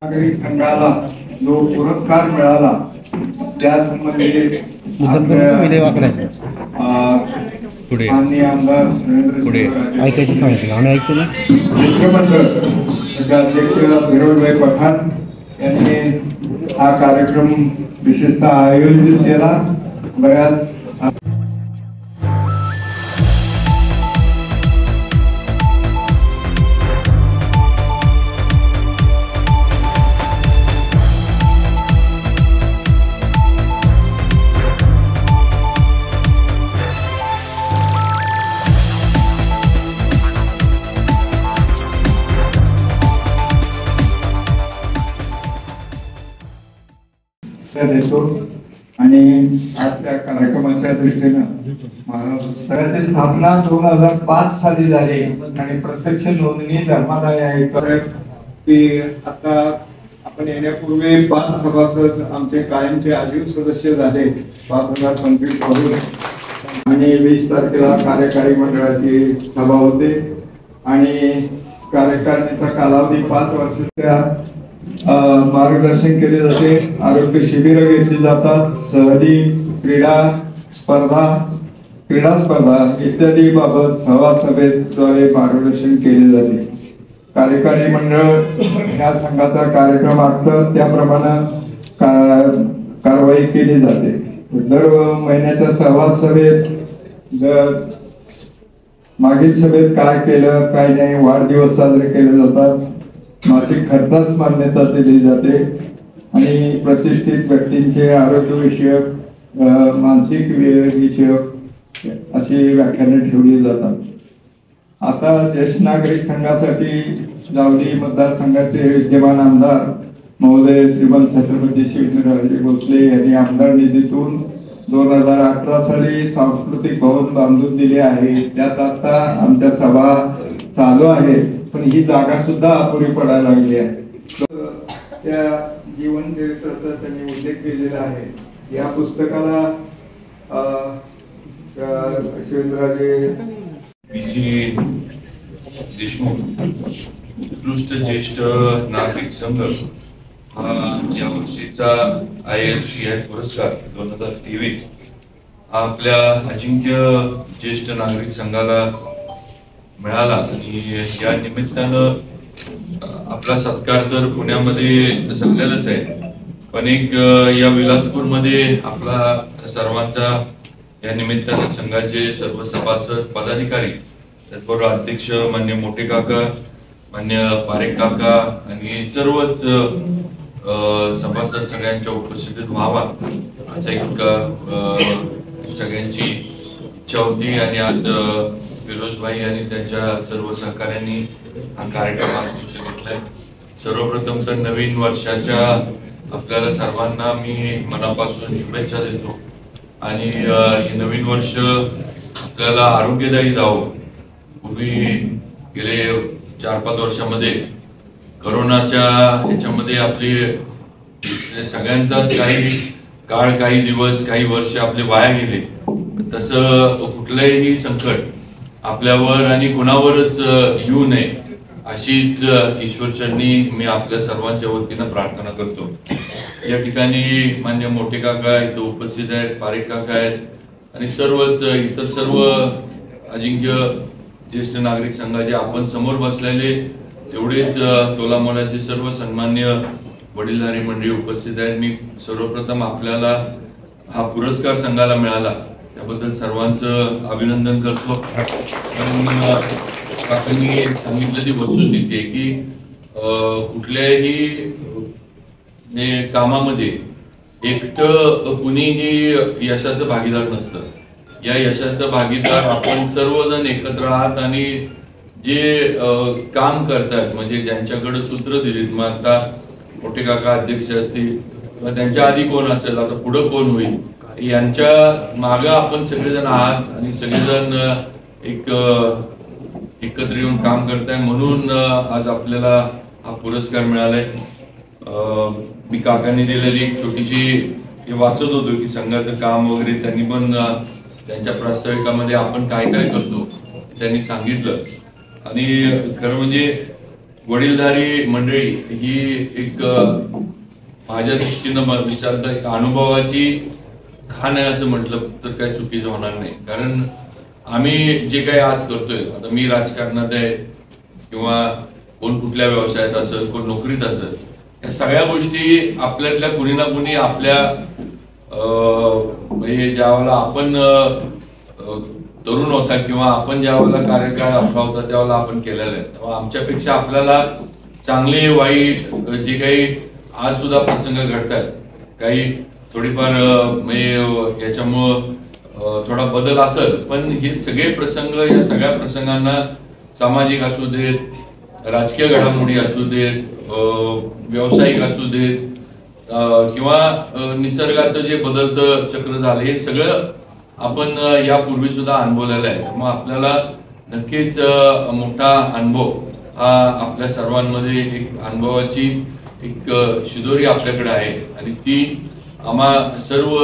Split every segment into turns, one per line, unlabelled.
नागरिक संघाला जो पुरस्कार मिळाला त्या संबंधी माननीय आमदार
ऐकायचं सांगितलं आम्ही ऐकतो ना.
मित्रमंडळ अध्यक्ष विरोधभाई पठाण यांनी हा कार्यक्रम विशेषतः आयोजित केला. बऱ्याच देतो आणि आज त्या कार्यक्रमाच्या दृष्टीनं महाराष्ट्राची स्थापना 2005 साली झाली आणि प्रत्यक्ष नोंदणी धर्मादाय आहे. की आता आपण येण्यापूर्वी 5 सभासद आमचे कायमचे आजीव सदस्य झाले 5025 करून आणि 20 तारखेला कार्यकारी मंडळाची सभा होते आणि कार्यकारिणीचा कालावधी 5 वर्षाच्या मार्गदर्शन केले जाते. आरोग्य शिबिर घेतली जातात. सहली क्रीडा स्पर्धा इत्यादी बाबत सभासभेद्वारे मार्गदर्शन केले जाते. कार्यकारी मंडळ या संघाचा कार्यक्रम आखतं त्याप्रमाणे कारवाई केली जाते. दर महिन्याच्या सहवास सभेत मागील सभेत काय केलं काय नाही वाढदिवस साजरे केले जातात. मासिक खर्चास मान्यता दिली जाते आणि प्रतिष्ठित व्यक्तींचे आरोग्यविषयक मानसिक विषयक अशी व्याख्याने ठेवली जातात. आता ज्येष्ठ नागरिक संघासाठी जावली मतदारसंघाचे विद्यमान आमदार महोदय श्रीमंत छत्रपती शिवाजीराजे भोसले यांनी आमदार निधीतून 2018 साली सांस्कृतिक भवन बांधून दिले आहे. त्यात आता आमच्या सभा चालू आहे पण ही जागा सुद्धा अपुरी पडायला लागली आहे. त्या जीवन चरित्राचा त्यांनी उल्लेख केलेला आहे. या पुस्तकाला शिवेंद्रराजे
बीजी देशमुख उत्कृष्ट ज्येष्ठ नागरिक संघ हा या वर्षीचा ILCI पुरस्कार 2023 हा आपल्या अजिंक्य ज्येष्ठ नागरिक संघाला मिळाला आणि या निमित्तानं आपला सत्कार तर पुण्यामध्ये झालेलाच आहे पण एक या विलासपूरमध्ये आपला सर्वांचा या निमित्तानं संघाचे सर्व सभासद पदाधिकारी त्याचबरोबर अध्यक्ष मान्य मोठे काका मान्य पारेख काका आणि सर्वच सभासद सगळ्यांच्या उपस्थितीत व्हावा असं एक सगळ्यांची इच्छा होती आणि आज फिरोजभाई आणि त्यांच्या सर्व सहकार्यांनी हा कार्यक्रम घेतलाय. सर्वप्रथम तर नवीन वर्षाच्या आपल्याला सर्वांना मी मनापासून शुभेच्छा देतो आणि हे नवीन वर्ष आपल्याला आरोग्यदायी जावं. पूर्वी गेले 4-5 वर्षामध्ये करोनाच्या ह्याच्यामध्ये आपली सगळ्यांचाच काही काळ काही दिवस काही वर्ष आपले वाया गेले. तसं कुठलंही संकट आपल्यावर आणि कुणावरच येऊ नये अशीच ईश्वरचरणी मी आपल्या सर्वांच्या वतीनं प्रार्थना करतो. या ठिकाणी मान्य मोठे काका इथं उपस्थित आहेत, पारेख काका आहेत आणि सर्वच इतर सर्व अजिंक्य ज्येष्ठ नागरिक संघाचे आपण समोर बसलेले तेवढेच तोलामोलाचे सर्व सन्मान्य वडीलधारी मंडळी उपस्थित आहेत. मी सर्वप्रथम आपल्याला हा पुरस्कार संघाला मिळाला त्याबद्दल सर्वांचं अभिनंदन करतो. काकांनी सांगितलं ती वस्तुस्थिती आहे की कुठल्याही कामामध्ये एकटं कुणीही यशाचं भागीदार नसतं. या यशाचा भागीदार आपण सर्वजण एकत्र आहात आणि जे काम करतात म्हणजे ज्यांच्याकडे सूत्र दिलीत मग आता मोठे काका अध्यक्ष असतील किंवा त्यांच्या आधी कोण असेल आता पुढं कोण होईल यांच्या मागं आपण सगळेजण आहात आणि सगळेजण एकत्र येऊन काम करताय म्हणून आज आपल्याला हा पुरस्कार मिळालाय. मी काकांनी दिलेली एक छोटीशी वाचत होतो की संघाचं काम वगैरे त्यांनी पण त्यांच्या प्रास्ताविकामध्ये आपण काय काय करतो त्यांनी सांगितलं आणि खरं म्हणजे वडीलधारी मंडळी ही एक माझ्या दृष्टीनं विचारता एक अनुभवाची खाण आहे असं म्हटलं तर काही चुकीचं होणार नाही. कारण आम्ही जे काही आज करतोय, आता मी राजकारणात आहे किंवा कोण कुठल्या व्यवसायात असेल, कोण नोकरीत असेल, या सगळ्या गोष्टी आपल्यातल्या कुणी ना कुणी आपल्या म्हणजे ज्यावेळेला आपण तरुण होता किंवा आपण ज्यावेळेला कार्यकाळ आपला होता त्यावेळेला आपण केलेलं आहे. तेव्हा आमच्यापेक्षा आपल्याला चांगले वाईट जे काही आज सुद्धा प्रसंग घडतात, काही थोडीफार म्हणजे याच्यामुळं थोडा बदल असेल, पण हे सगळे प्रसंग, या सगळ्या प्रसंगांना सामाजिक असू देत, राजकीय घडामोडी असू देत, व्यावसायिक असू देत किंवा निसर्गाचं जे बदलतं चक्र झालं, हे सगळं आपण यापूर्वी सुद्धा अनुभवलेलं आहे. मग आपल्याला नक्कीच मोठा अनुभव हा आपल्या सर्वांमध्ये एक अनुभवाची एक शिदोरी आपल्याकडे आहे आणि ती आम्हा सर्व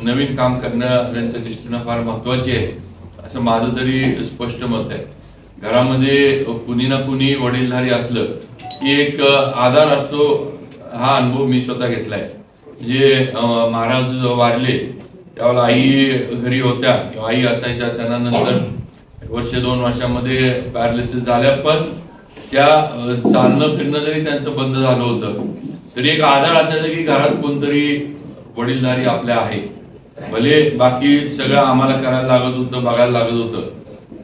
नवीन काम करणाऱ्यांच्या दृष्टीनं फार महत्वाची आहे असं माझं तरी स्पष्ट मत आहे. घरामध्ये कुणी ना कुणी वडीलधारी असलं की एक आधार असतो, हा अनुभव मी स्वतः घेतलाय. म्हणजे महाराज वारले त्यावेळेला आई घरी होत्या किंवा आई असायच्या, त्यांना नंतर 1-2 वर्षामध्ये पॅरालिसिस झाल्या, पण त्या चालणं फिरणं जरी त्यांचं बंद झालं होतं तरी एक आधार असायचा की घरात कोणतरी वडीलधारी आपल्या आहे. भले बाकी सगळं आम्हाला करायला लागत होतं, बघायला लागत होतं,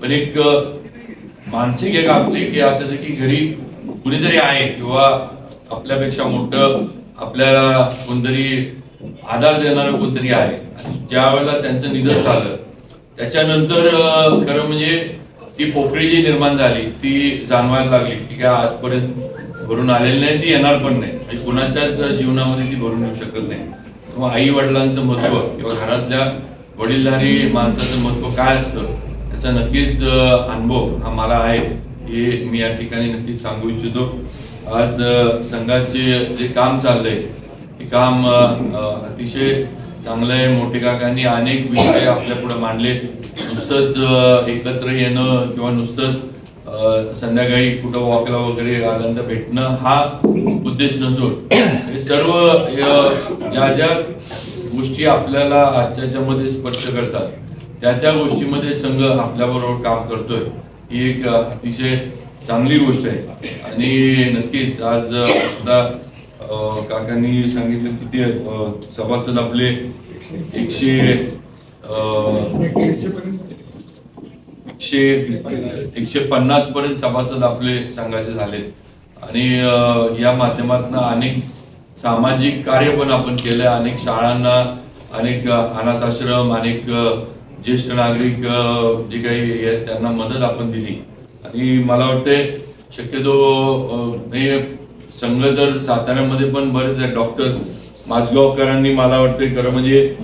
पण एक मानसिक एक आपली की असायचं की घरी कुणीतरी आहे किंवा आपल्यापेक्षा मोठं आपल्याला कोणतरी आधार देणारं कोणतरी आहे. आणि ज्या वेळेला त्यांचं निधन झालं त्याच्यानंतर खरं म्हणजे ती पोकळी जी निर्माण झाली ती जाणवायला लागली की काय आजपर्यंत भरून आलेली नाही, ती येणार पण नाही. म्हणजे कुणाच्याच जीवनामध्ये ती भरून येऊ शकत नाही. किंवा आई वडिलांचं महत्व किंवा घरातल्या वडीलधारी माणसाचं महत्व काय असतं त्याचा नक्कीच अनुभव हा मला आहे, हे मी या ठिकाणी नक्कीच सांगू इच्छितो. आज संघाचे जे काम चाललंय हे काम अतिशय चांगलं आहे. मोठे काकांनी अनेक विषय आपल्या पुढे मांडले. नुसतंच एकत्र येणं किंवा नुसतंच संध्याकाळी कुठं वॉकला वगैरे आल्यानंतर भेटणं हा उद्देश नसून हे सर्व ज्या ज्या गोष्टी आपल्याला आजच्या मध्ये स्पर्श करतात त्या गोष्टीमध्ये संघ आपल्याबरोबर काम करतोय, ही एक अतिशय चांगली गोष्ट आहे. आणि नक्कीच आज सुद्धा काकांनी सांगितलं की ते सभासद आपले 150 पर्यंत सभासद आपले संघाचे झाले. आणि या माध्यमातून अनेक सामाजिक कार्य पण आपण केलं. अनेक शाळांना, अनेक अनाथ आश्रम, अनेक ज्येष्ठ नागरिक जे काही आहेत त्यांना मदत आपण दिली. आणि मला वाटते शक्यतो संघ तर साताऱ्यामध्ये पण बरेच आहेत. डॉक्टर माजगावकरांनी मला वाटते खरं म्हणजे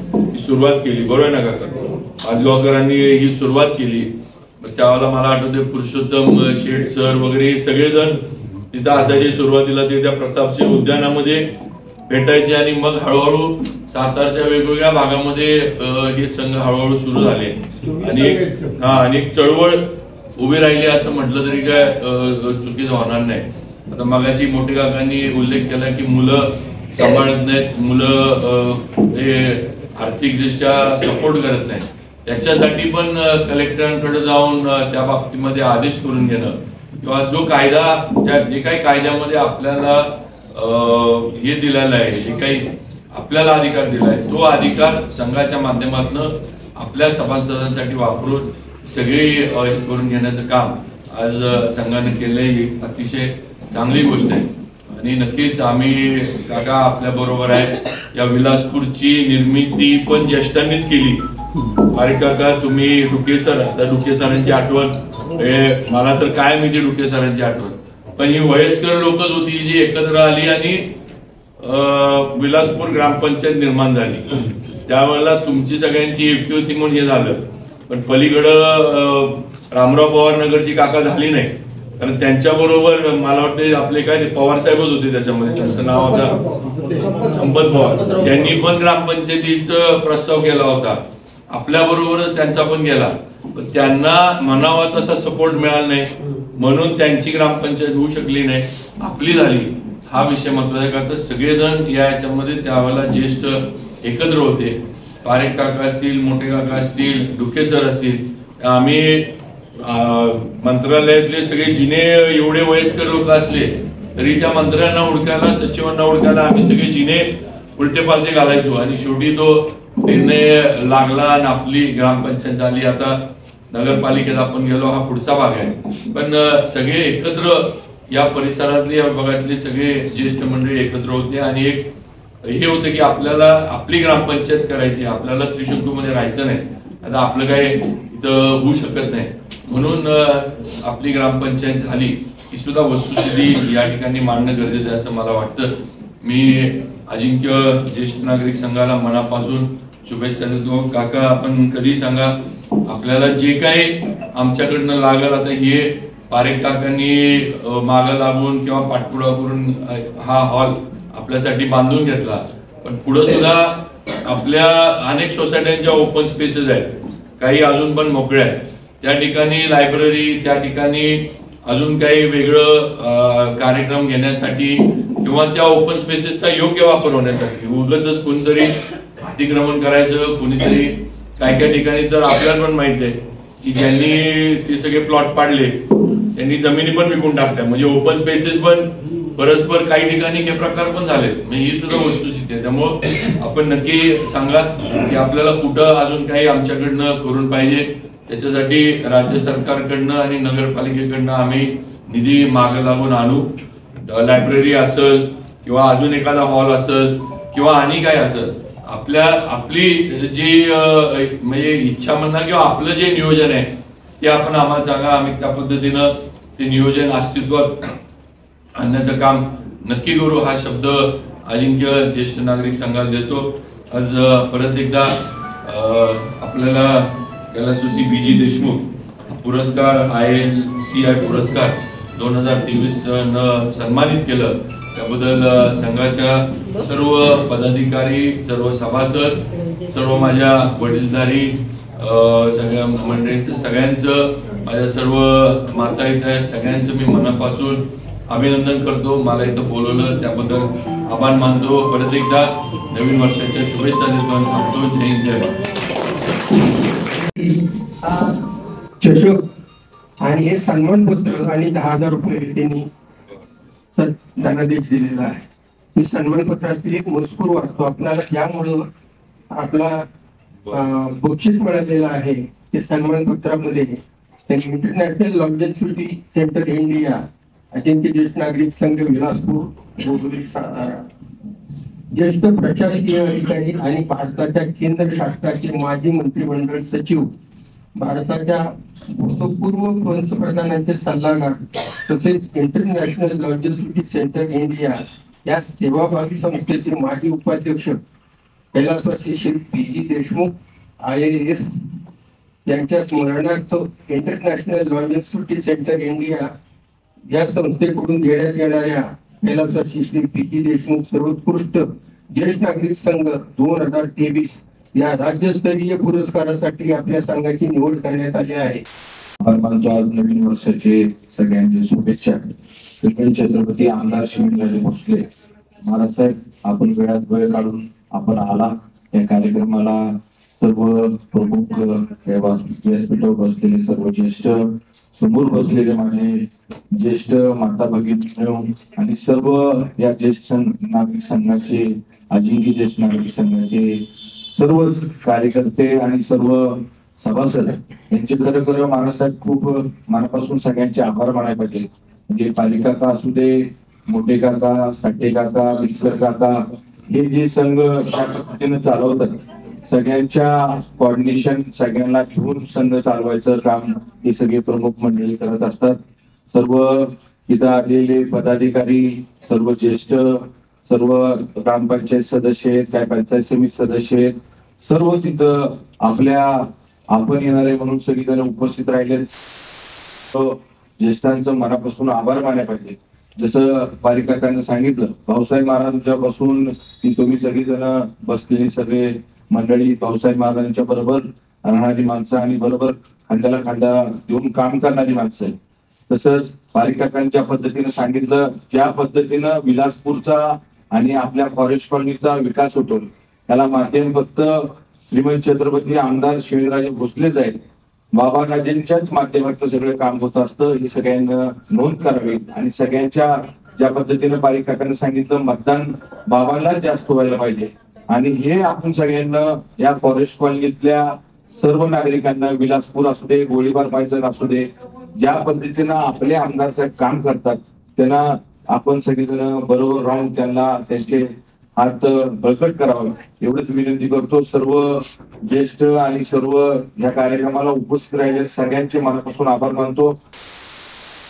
सुरुवात केली, बरोबर आहे ना काका? माजगावकरांनी ही सुरुवात केली. त्यावेळेला मला आठवते पुरुषोत्तम शेठ सर वगैरे सगळेजण तिथं असायचे. सुरुवातीला ते त्या प्रतापसिंह उद्यानामध्ये भेटायचे आणि मग हळूहळू सातारच्या वेगवेगळ्या भागामध्ये हे संघ हळूहळू सुरू झाले. आणि एक चळवळ उभी राहिली असं म्हटलं तरी काय चुकीचं होणार नाही. आता मगाशी मोठे काकांनी उल्लेख केला की मुलं सांभाळत नाहीत, मुलं ते आर्थिकदृष्ट्या सपोर्ट करत नाहीत. त्याच्यासाठी पण कलेक्टरांकडे जाऊन त्या बाबतीमध्ये आदेश करून घेणं किंवा जो कायदा जे काही कायद्यामध्ये आपल्याला हे दिलेलं आहे, जे काही आपल्याला अधिकार दिलाय तो अधिकार संघाच्या माध्यमातून आपल्या सभासदांसाठी वापरून सगळे करून घेण्याचं काम आज संघाने केलंय. ही अतिशय चांगली गोष्ट आहे. आणि नक्कीच आम्ही काका आपल्या बरोबर आहे. या विलासपूरची निर्मिती पण ज्येष्ठांनीच केली. अरे काका तुम्ही डुके सर, आता डुके सरांची आठवण मला तर काय माहिती डुके सरांची आठवण, पण ही वयस्कर लोकच होती जी एकत्र आली आणि विलासपूर ग्रामपंचायत निर्माण झाली. त्यावेळेला तुमची सगळ्यांची युती म्हणून हे झालं. पण पलीकडं रामराव पवार नगरची काका झाली नाही, कारण त्यांच्या बरोबर मला वाटतं आपले काय पवार साहेबच होते त्याच्यामध्ये. त्यांचं नाव होतं संपत पवार. त्यांनी पण ग्रामपंचायतीचा प्रस्ताव केला होता, आपल्या बरोबरच त्यांचा पण गेला. पण त्यांना म्हणावा तसा सपोर्ट मिळाला नाही. म्हणून त्यांची ग्रामपंचायत होऊ शकली नाही, आपली झाली. हा विषय महत्वाचा आहे, कारण सगळेजण याच्यामध्ये त्यावेळेला ज्येष्ठ एकत्र होते. पारेख काका असतील, मोठे काका असतील, डुके सर असतील. आम्ही मंत्रालयातले सगळे जिने एवढे वयस्कर लोक असले तरी त्या मंत्र्यांना हुडकायला, सचिवांना हुडकायला आम्ही सगळे जिने उलटे पालटे घालायचो आणि शेवटी तो निर्णय लागला आणि आपली ग्रामपंचायत झाली. आता नगरपालिकेत आपण गेलो, हा पुढचा भाग आहे. पण सगळे एकत्र या परिसरातले, या भागातले सगळे ज्येष्ठ मंडळी एकत्र होते आणि एक हे होतं की आपल्याला आपली ग्रामपंचायत करायची, आपल्याला त्रिशंकूमध्ये राहायचं नाही. आता आपलं काय इथं होऊ शकत नाही, म्हणून आपली ग्रामपंचायत झाली. ही सुद्धा वस्तुस्थिती या ठिकाणी मांडणं गरजेचं आहे असं मला वाटतं. मी अजिंक्य ज्येष्ठ नागरिक संघाला मनापासून शुभेच्छा देतो. काका, आपण कधी सांगा, आपल्याला जे काही आमच्याकडनं लागल, आता हे पारेख काकांनी मागं लागून किंवा पाठपुरावा करून हा हॉल आपल्यासाठी बांधून घेतला. पण पुढे सुद्धा आपल्या अनेक सोसायट्यांच्या ओपन स्पेसेस आहेत, काही अजून पण मोकळ्या आहेत. त्या ठिकाणी लायब्ररी, त्या ठिकाणी अजून काही वेगळं कार्यक्रम घेण्यासाठी किंवा त्या ओपन स्पेसेसचा योग्य वापर होण्यासाठी उगाचच कोणीतरी अतिक्रमण करायचं, कोणीतरी काय ठिकाणी तर आपल्याला पण माहिती आहे की ज्यांनी ते सगळे प्लॉट पाडले त्यांनी जमिनी पण विकून टाकल्या. म्हणजे ओपन स्पेसेस पण परस्पर काही ठिकाणी हे प्रकार पण झाले. ही सुद्धा वस्तुस्थिती आहे. त्यामुळं आपण नक्की सांगा की आपल्याला कुठं अजून काही आमच्याकडनं करून पाहिजे. त्याच्यासाठी राज्य सरकारकडनं आणि नगरपालिकेकडनं आम्ही निधी मागे लागून आणू. लायब्ररी असेल किंवा अजून एखादा हॉल असेल किंवा आणि काय असेल, आपली जी म्हणजे इच्छा म्हणा किंवा आपलं जे नियोजन आहे ते आपण आम्हाला सांगा. आम्ही त्या पद्धतीनं ते नियोजन अस्तित्वात आणण्याचं काम नक्की करू. हा शब्द अजिंक्य ज्येष्ठ नागरिक संघाला देतो. आज परत एकदा आपल्याला कैलासवासी BG देशमुख पुरस्कार, ILCI पुरस्कार 2023 न सन्मानित केलं. त्याबद्दल संघाच्या सर्व पदाधिकारी, सर्व सभासद, सर्व माझ्या वडीलधारी सगळ्या मंडळींचं, सगळ्यांचं, माझ्या सर्व माता येत आहेत, सगळ्यांचं मी मनापासून अभिनंदन करतो. मला इथं बोलवलं त्याबद्दल आभार मानतो. परत एकदा नवीन वर्षाच्या शुभेच्छा देतो आणि थांबतो. जय हिंद, जय भारत.
चषक आणि हे सन्मानपत्र आणि 10,000 रुपये त्यांनी धनादेश दिलेला आहे. मी सन्मानपत्रातील एक मजकूर वाचतो आपल्याला. त्यामुळं आपला बक्षीस मिळालेलं आहे ते सन्मानपत्रामध्ये इंटरनॅशनल लॉन्जेसिव्हिटी सेंटर इंडिया, अजिंक्य ज्येष्ठ नागरिक संघ, विलासपूर, गोगरी, सातारा. ज्येष्ठ प्रशासकीय अधिकारी आणि भारताच्या केंद्र शासनाचे माजी मंत्रिमंडळ सचिव, भारताच्या भूतपूर्व पंतप्रधानांचे सल्लागार तसेच इंटरनॅशनल लॉजिस्टिक सेंटर इंडिया या सेवाभावी संस्थेचे माजी उपाध्यक्ष कैलासवासी श्री PG देशमुख IAS यांच्या स्मरणार्थ इंटरनॅशनल लॉजिस्टिक सेंटर इंडिया या संस्थेकडून देण्यात येणाऱ्या कैलासवासी श्री PG देशमुख सर्वोत्कृष्ट ज्येष्ठ नागरिक संघ 2023 या राज्यस्तरीय पुरस्कारासाठी आपल्या संघाची निवड करण्यात आली आहे.
आज नवीन वर्षाचे सगळ्यांचे शुभेच्छा. छत्रपती आमदार शिवराजे भोसले महाराज साहेब, आपण वेळात वेळ काढून आपण आला या कार्यक्रमाला. सर्व प्रमुख व्यासपीठावर बसलेले सर्व ज्येष्ठ, समोर बसलेले माझे ज्येष्ठ माता भगिनी आणि सर्व या ज्येष्ठ नागरिक संघाचे, अजिंक्य ज्येष्ठ नागरिक संघाचे सर्वच कार्यकर्ते आणि सर्व सभासद यांचे खरं महाराजसाहेब खूप मनापासून सगळ्यांचे आभार मानायला पाहिजे. म्हणजे पालिका काका असू दे, मोठे काका, साठे काका, विस्कर काका, हे जे संघ त्या पद्धतीने चालवतात, सगळ्यांच्या कोऑर्डिनेशन, सगळ्यांना घेऊन संघ चालवायचं काम हे सगळे प्रमुख मंडळी करत असतात. सर्व इथं आलेले पदाधिकारी, सर्व ज्येष्ठ, सर्व ग्रामपंचायत सदस्य आहेत, काय पंचायत समिती सदस्य आहेत, सर्वच इथं आपण येणारे म्हणून सगळीजण उपस्थित राहिले. ज्येष्ठांचं मनापासून आभार मानायला पाहिजे. जसं पारिक काकांनी सांगितलं, भाऊसाहेब महाराजांपासून तुम्ही सगळीजण बसलेली सगळे मंडळी भाऊसाहेब महाराजांच्या बरोबर राहणारी माणसं आणि बरोबर खांद्याला खांदा देऊन काम करणारी माणसं. तसंच पारिकाकांच्या पद्धतीनं सांगितलं, ज्या पद्धतीनं विलासपूरचा आणि आपल्या फॉरेस्ट कॉलनीचा विकास होतो त्याला माध्यम फक्त श्रीमंत छत्रपती आमदार शिवेंद्रराजे भोसलेच आहेत. बाबाराजेंच्याच माध्यमातून सगळं काम होत असतं, ही सगळ्यांना नोंद करावी. आणि सगळ्यांच्या ज्या पद्धतीनं पारिकाकांनी सांगितलं, मतदान बाबांनाच जास्त व्हायला पाहिजे. आणि हे आपण सगळ्यांना या फॉरेस्ट कॉलनीतल्या सर्व नागरिकांना, विलासपूर असू दे, गोळीबार पायथन असू दे, ज्या पद्धतीनं आपले आमदार साहेब काम करतात त्यांना आपण सगळेजण बरोबर राहून त्यांना त्यांचे हात बळकट करावे एवढंच विनंती करतो. सर्व ज्येष्ठ आणि सर्व या कार्यक्रमाला उपस्थित राहिलेले सगळ्यांचे मनापासून आभार मानतो.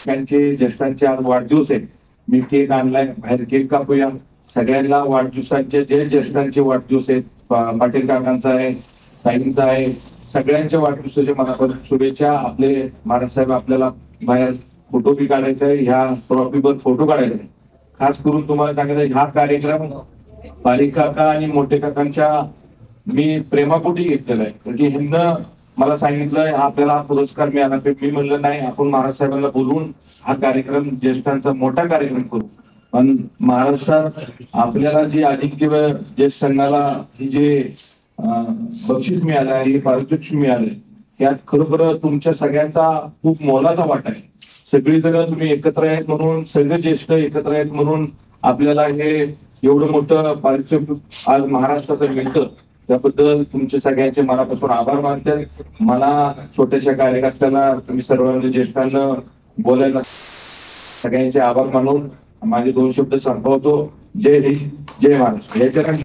त्यांचे ज्येष्ठांचे आज वाढदिवस आहेत. मी केक आणलाय, बाहेर केक कापूया. सगळ्यांना वाढदिवसांचे जे ज्येष्ठांचे वाढदिवस आहेत, पाटील काकांचा आहे, ताईंचा आहे, सगळ्यांच्या वाढदिवसाच्या मनापासून शुभेच्छा. आपले महाराज साहेब आपल्याला बाहेर फोटो बी काढायचा आहे, ह्या ट्रॉफीवर फोटो काढायचा आहे. खास करून तुम्हाला सांगायचं, हा कार्यक्रम पारिक काका आणि मोठे काकांच्या मी प्रेमापोटी घेतलेला आहे. म्हणजे ह्यांना मला सांगितलं आपल्याला हा पुरस्कार मिळाला, मी म्हणलं नाही, आपण महाराज साहेबांना बोलवून हा कार्यक्रम ज्येष्ठांचा मोठा कार्यक्रम करू. पण महाराष्ट्रात आपल्याला जी अजिंक्य ज्येष्ठ संघाला ही जे बक्षीस मिळालं आहे, हे पारितोषिक मिळालंय, यात खरोखर तुमच्या सगळ्यांचा खूप मोलाचा वाटा आहे. सगळीजण तुम्ही एकत्र आहेत म्हणून, सगळे ज्येष्ठ एकत्र आहेत म्हणून आपल्याला हे एवढं मोठं पारितोषिक आज महाराष्ट्राचं मिळतं. त्याबद्दल तुमचे सगळ्यांचे मनापासून आभार मानते. मला छोट्याशा कार्यकर्त्यांना, तुम्ही सर्वांना ज्येष्ठांना बोलायला सगळ्यांचे आभार मानून माझे 2 शब्द संपवतो. जय हिंद, जय महाराष्ट्र.